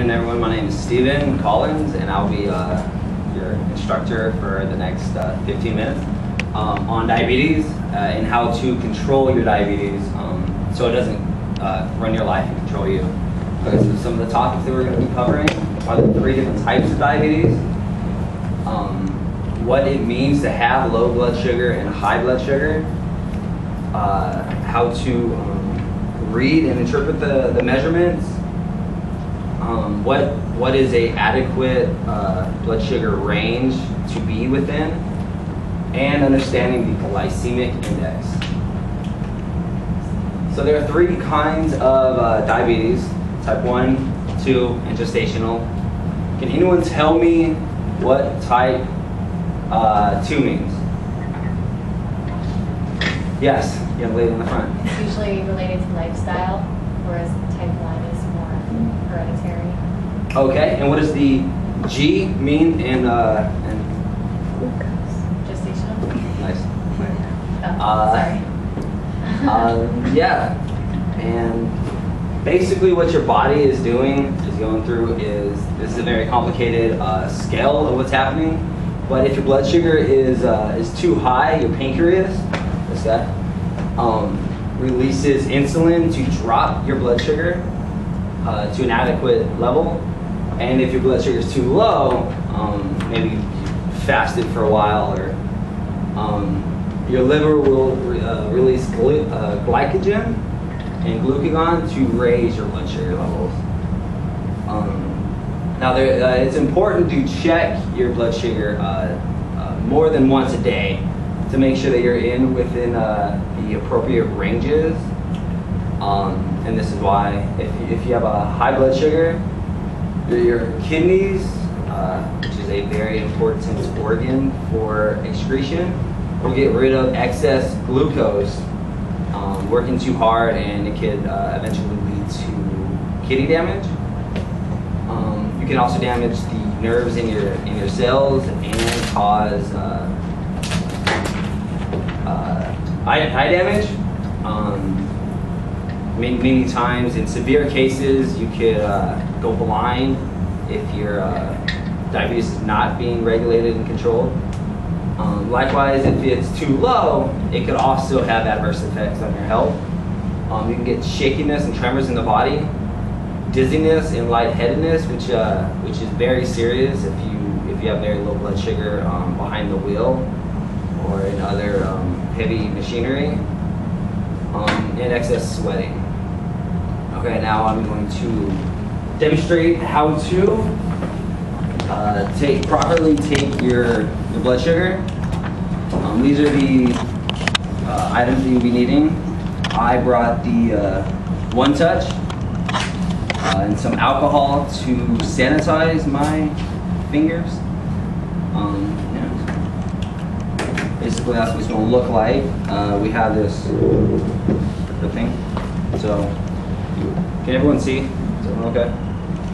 afternoon, everyone. My name is Steven Collins, and I'll be your instructor for the next 15 minutes on diabetes and how to control your diabetes so it doesn't run your life and control you. Okay, so some of the topics that we're going to be covering are the 3 different types of diabetes, what it means to have low blood sugar and high blood sugar, how to read and interpret the measurements, what is a adequate blood sugar range to be within, and understanding the glycemic index. So there are 3 kinds of diabetes: type 1, 2, and gestational. Can anyone tell me what type 2 means? Yes, young lady in the front. It's usually related to lifestyle, whereas type 1 is more hereditary. Okay, and what does the G mean in Gestational? nice. Sorry. Yeah, and basically what your body is doing, is going through, is this is a very complicated scale of what's happening. But if your blood sugar is too high, your pancreas, this guy, releases insulin to drop your blood sugar to an adequate level. And if your blood sugar is too low, maybe you fasted for a while, or your liver will release glycogen and glucagon to raise your blood sugar levels. Now, it's important to check your blood sugar more than once a day to make sure that you're within the appropriate ranges. And this is why, if you have a high blood sugar, your kidneys, which is a very important organ for excretion, will get rid of excess glucose working too hard, and it could eventually lead to kidney damage. You can also damage the nerves in your cells and cause eye damage. Many times, in severe cases, you could go blind if your diabetes is not being regulated and controlled. Likewise, if it's too low, it could also have adverse effects on your health. You can get shakiness and tremors in the body, dizziness and lightheadedness, which is very serious if you have very low blood sugar behind the wheel or in other heavy machinery, and excess sweating. Okay, now I'm going to demonstrate how to properly take your blood sugar. These are the items that you'll be needing. I brought the One Touch and some alcohol to sanitize my fingers. Yeah. Basically, that's what it's going to look like. We have this thing. So, can everyone see? Is everyone okay?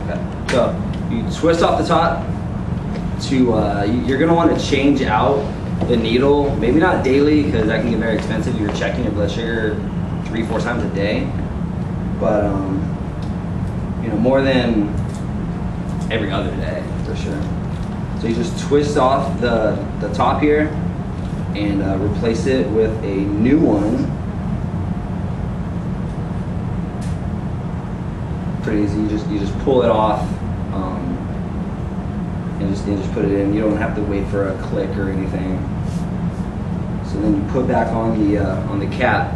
Okay. So, you twist off the top to, you're going to want to change out the needle, maybe not daily because that can get very expensive. You're checking your blood sugar 3-4 times a day, but more than every other day for sure. So you just twist off the top here and replace it with a new one. Pretty easy. You just pull it off and just put it in. You don't have to wait for a click or anything. So then you put back on the cap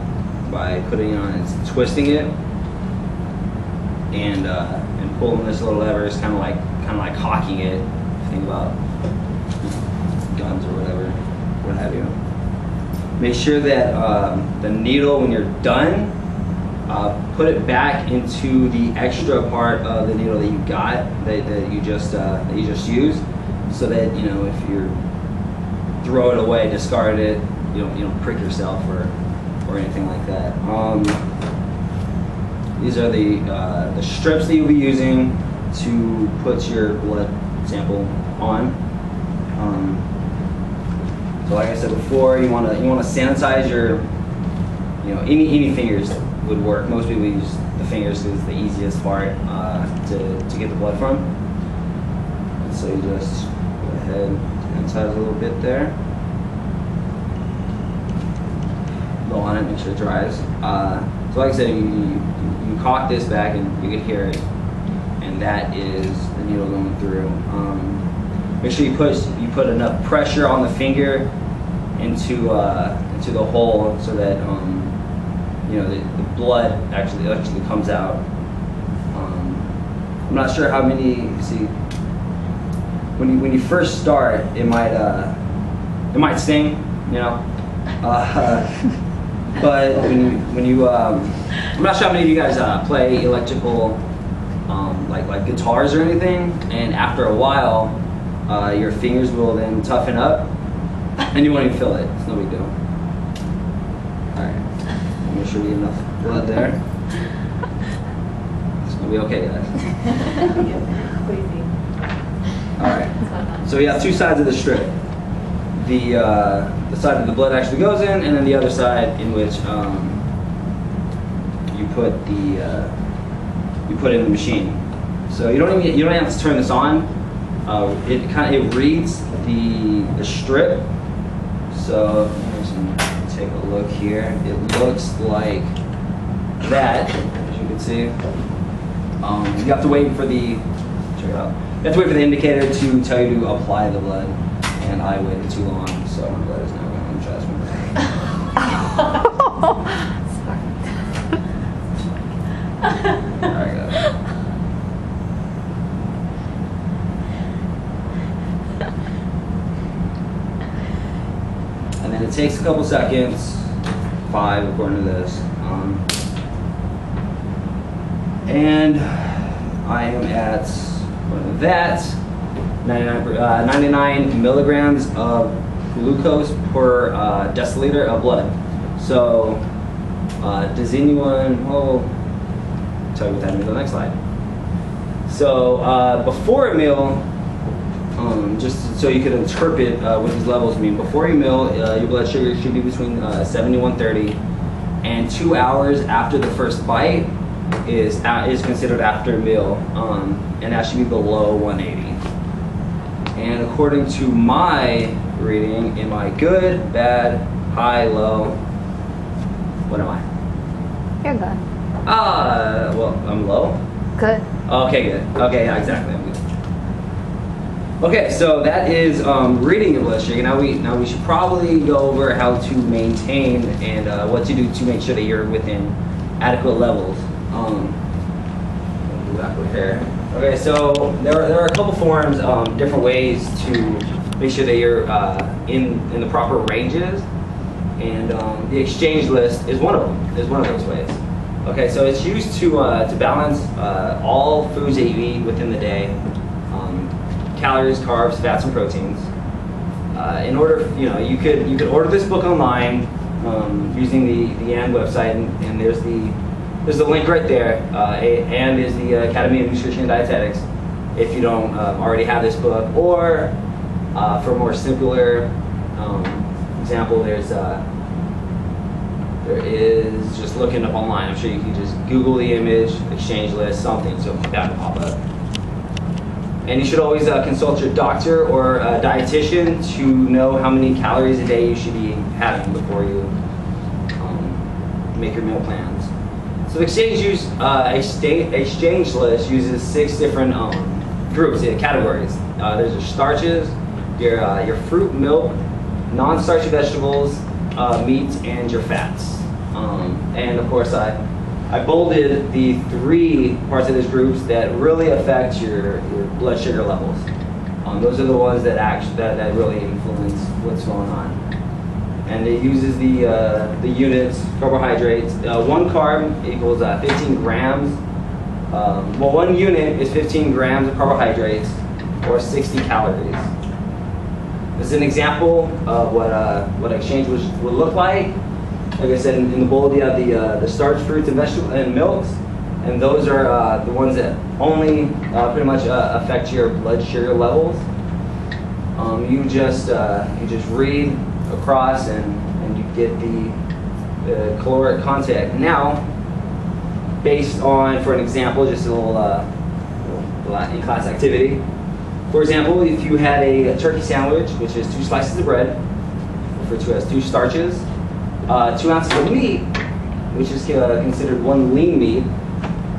by putting it on and twisting it, and pulling this little lever. It's kind of like cocking it. If you think about guns or whatever, what have you. Make sure that the needle, when you're done, put it back into the extra part of the needle that you got, that you just used, so that if you throw it away, discard it, you don't prick yourself or anything like that. These are the strips that you'll be using to put your blood sample on. So like I said before, you want to sanitize your, any fingers would work. Most people use the fingers because it's the easiest part to get the blood from. And so you just go ahead and massage a little bit there. Blow on it, make sure it dries. So like I said, you cock this back and you can hear it, and that is the needle going through. Make sure you put enough pressure on the finger into the hole so that the blood actually comes out. I'm not sure how many. You see, when you first start, it might sting, but when you I'm not sure how many of you guys play electrical like guitars or anything, and after a while your fingers will then toughen up and you won't even feel it. It's no big deal. Alright, make sure we get enough blood there. It's gonna be okay, guys. Alright, so we have two sides of the strip. The side that the blood actually goes in, and then the other side in which you put in the machine. So you don't have to turn this on. It reads the strip. So let's take a look here. It looks like that, as you can see. You have to wait for check it out. You have to wait for the indicator to tell you to apply the blood, and I waited too long, so my blood is now going. Let me try this one more time. There we go. And then it takes a couple seconds, 5 according to this. And I am at that 99 milligrams of glucose per deciliter of blood. So does anyone, well, I'll tell you what that means on the next slide. So before a meal, just so you can interpret what these levels mean, before you meal, your blood sugar should be between 70 and 130, and 2 hours after the first bite is considered after a meal, and that should be below 180. And according to my reading, am I good, bad, high, low? What am I? You're good. Well, I'm low? Good. Okay, good. Okay, yeah, exactly, I'm good. Okay, so that is reading your blood sugar. Now we should probably go over how to maintain and what to do to make sure that you're within adequate levels. Go back over here. Okay, so there are a couple forms, different ways to make sure that you're in the proper ranges, and the exchange list is one of them. Is one of those ways. Okay, so it's used to balance all foods that you eat within the day, calories, carbs, fats, and proteins. In order, you could order this book online using the AND website, and there's the link right there. AND is the Academy of Nutrition and Dietetics. If you don't already have this book, or for a more simpler example, there is just looking up online. I'm sure you can just Google the image, exchange list, something, so that will pop up. And you should always consult your doctor or dietitian to know how many calories a day you should be having before you make your meal plans. So the exchange list uses 6 different groups, categories. There's your starches, your fruit, milk, non-starchy vegetables, meats, and your fats. And of course, I bolded the 3 parts of these groups that really affect your blood sugar levels. Those are the ones that really influence what's going on. And it uses the units, carbohydrates. 1 carb equals 15 grams. Well, 1 unit is 15 grams of carbohydrates, or 60 calories. This is an example of what exchange would look like. Like I said, in the bold you have the starch, fruits, and vegetables, and milks, and those are the ones that only pretty much affect your blood sugar levels. You just read across and you get the caloric content. Now, based on, for an example, just a little in-class activity. For example, if you had a turkey sandwich, which is 2 slices of bread, referred to as 2 starches, 2 ounces of meat, which is considered 1 lean meat,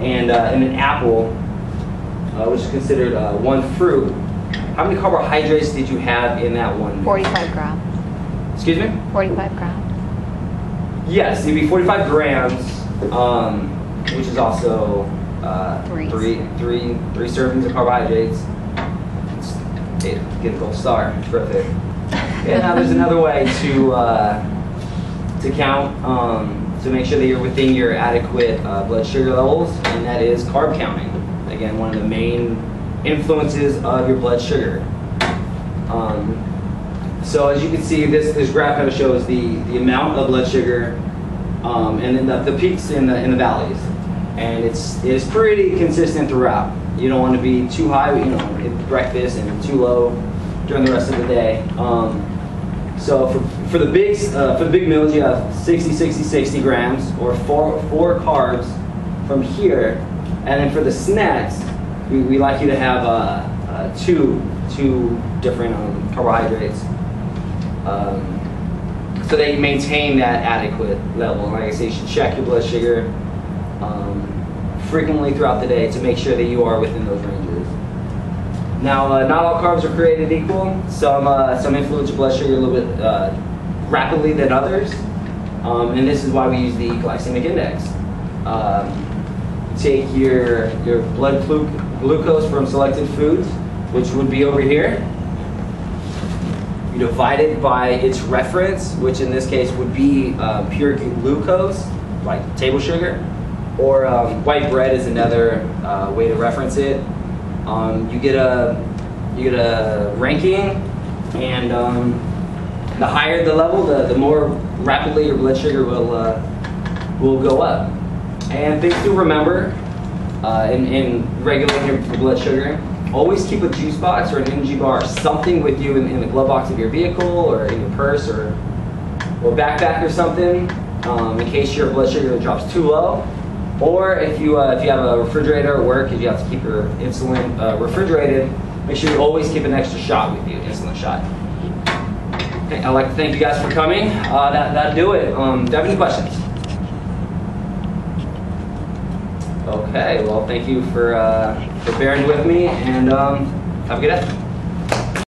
and an apple, which is considered 1 fruit. How many carbohydrates did you have in that one meal? 45 grams. Excuse me? 45 grams. Yes, it'd be 45 grams, which is also three servings of carbohydrates. Get a gold star. Terrific. And now there's another way to count to make sure that you're within your adequate blood sugar levels, and that is carb counting. Again, one of the main influences of your blood sugar. So as you can see, this graph kind of shows the amount of blood sugar and then the peaks in the valleys, and it's pretty consistent throughout. You don't want to be too high, at breakfast, and too low during the rest of the day. So for the big meals, you have 60 grams, or four carbs from here, and then for the snacks, we like you to have two different carbohydrates, so that you maintain that adequate level. And like I say, you should check your blood sugar frequently throughout the day to make sure that you are within those ranges. Now, not all carbs are created equal. Some influence your blood sugar a little bit rapidly than others, and this is why we use the glycemic index. Take your blood glucose from selected foods, which would be over here. You divide it by its reference, which in this case would be pure glucose, like table sugar, or white bread is another way to reference it. You get a ranking, and the higher the level, the more rapidly your blood sugar will go up. And things to remember in regulating your blood sugar: always keep a juice box or an energy bar, something with you in the glove box of your vehicle, or in your purse, or backpack or something, in case your blood sugar drops too low. Or if you have a refrigerator at work, if you have to keep your insulin refrigerated, make sure you always keep an extra shot with you, insulin shot. Okay, I'd like to thank you guys for coming. That'll do it. Do you have any questions? Okay, well, thank you for bearing with me, and have a good day.